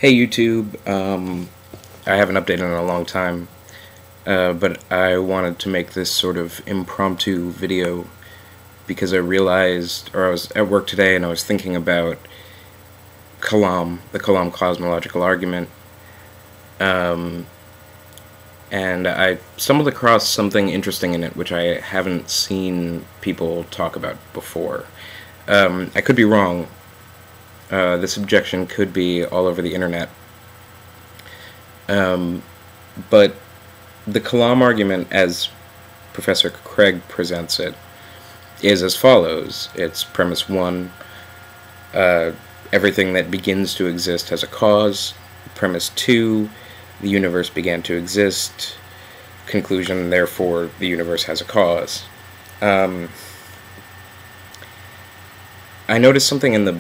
Hey YouTube, I haven't updated in a long time, but I wanted to make this sort of impromptu video because I realized, or I was at work today and I was thinking about Kalam, the Kalam cosmological argument, and I stumbled across something interesting in it which I haven't seen people talk about before. I could be wrong. This objection could be all over the internet. But the Kalam argument, as Professor Craig presents it, is as follows. It's premise 1, everything that begins to exist has a cause. Premise 2, the universe began to exist. Conclusion, therefore, the universe has a cause. I noticed something in the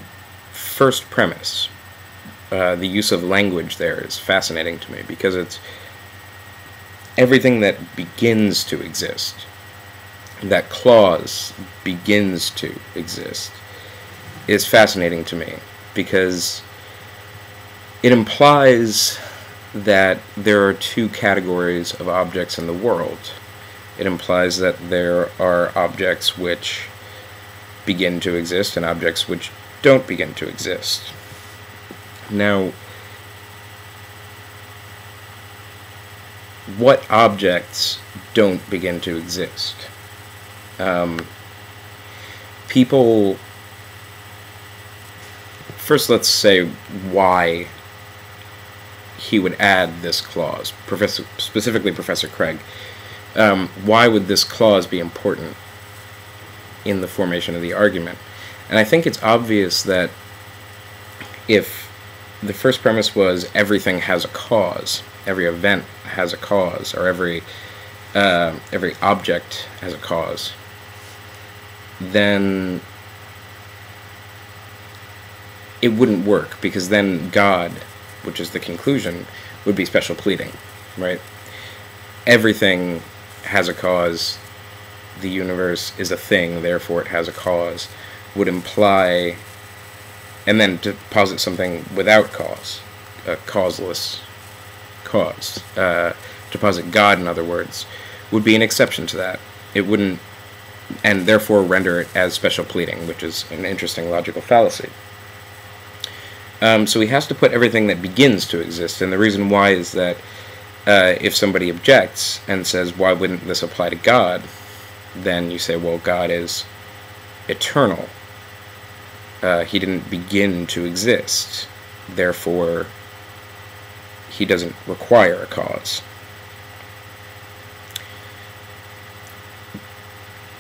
first premise. The use of language there is fascinating to me because it's everything that begins to exist. That clause, begins to exist, is fascinating to me because it implies that there are two categories of objects in the world. It implies that there are objects which begin to exist and objects which don't begin to exist. Now, what objects don't begin to exist? People, first let's say why he would add this clause, specifically Professor Craig. Why would this clause be important in the formation of the argument? And I think it's obvious that if the first premise was everything has a cause, every event has a cause, or every object has a cause, then it wouldn't work, because then God, which is the conclusion, would be special pleading, right? Everything has a cause, the universe is a thing, therefore it has a cause, would imply, and then to posit something without cause, a causeless cause, to posit God, in other words, would be an exception to that. It wouldn't, and therefore render it as special pleading, which is an interesting logical fallacy. So he has to put everything that begins to exist, and the reason why is that if somebody objects and says, why wouldn't this apply to God, then you say, well, God is eternal. He didn't begin to exist, therefore he doesn't require a cause.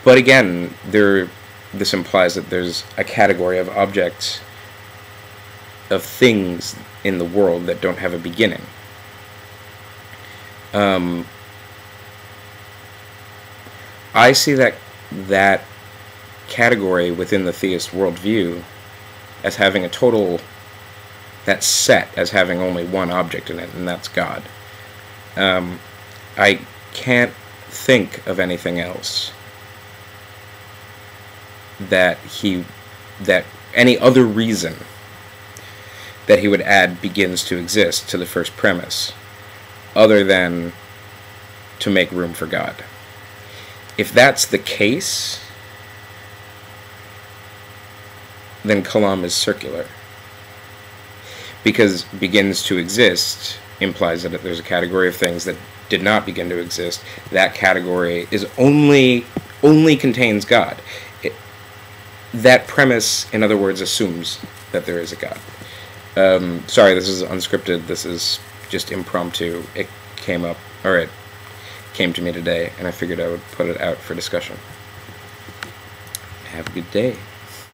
But again, this implies that there's a category of objects, of things in the world that don't have a beginning. I see that category within the theist worldview as having a total, that set as having only one object in it, and that's God. I can't think of anything else that any other reason that he would add begins to exist to the first premise, other than to make room for God. If that's the case, then Kalam is circular. Because begins to exist implies that there's a category of things that did not begin to exist. That category is only contains God. That premise, in other words, assumes that there is a God. Sorry, this is unscripted. This is just impromptu. It came up, or it came to me today, and I figured I would put it out for discussion. Have a good day.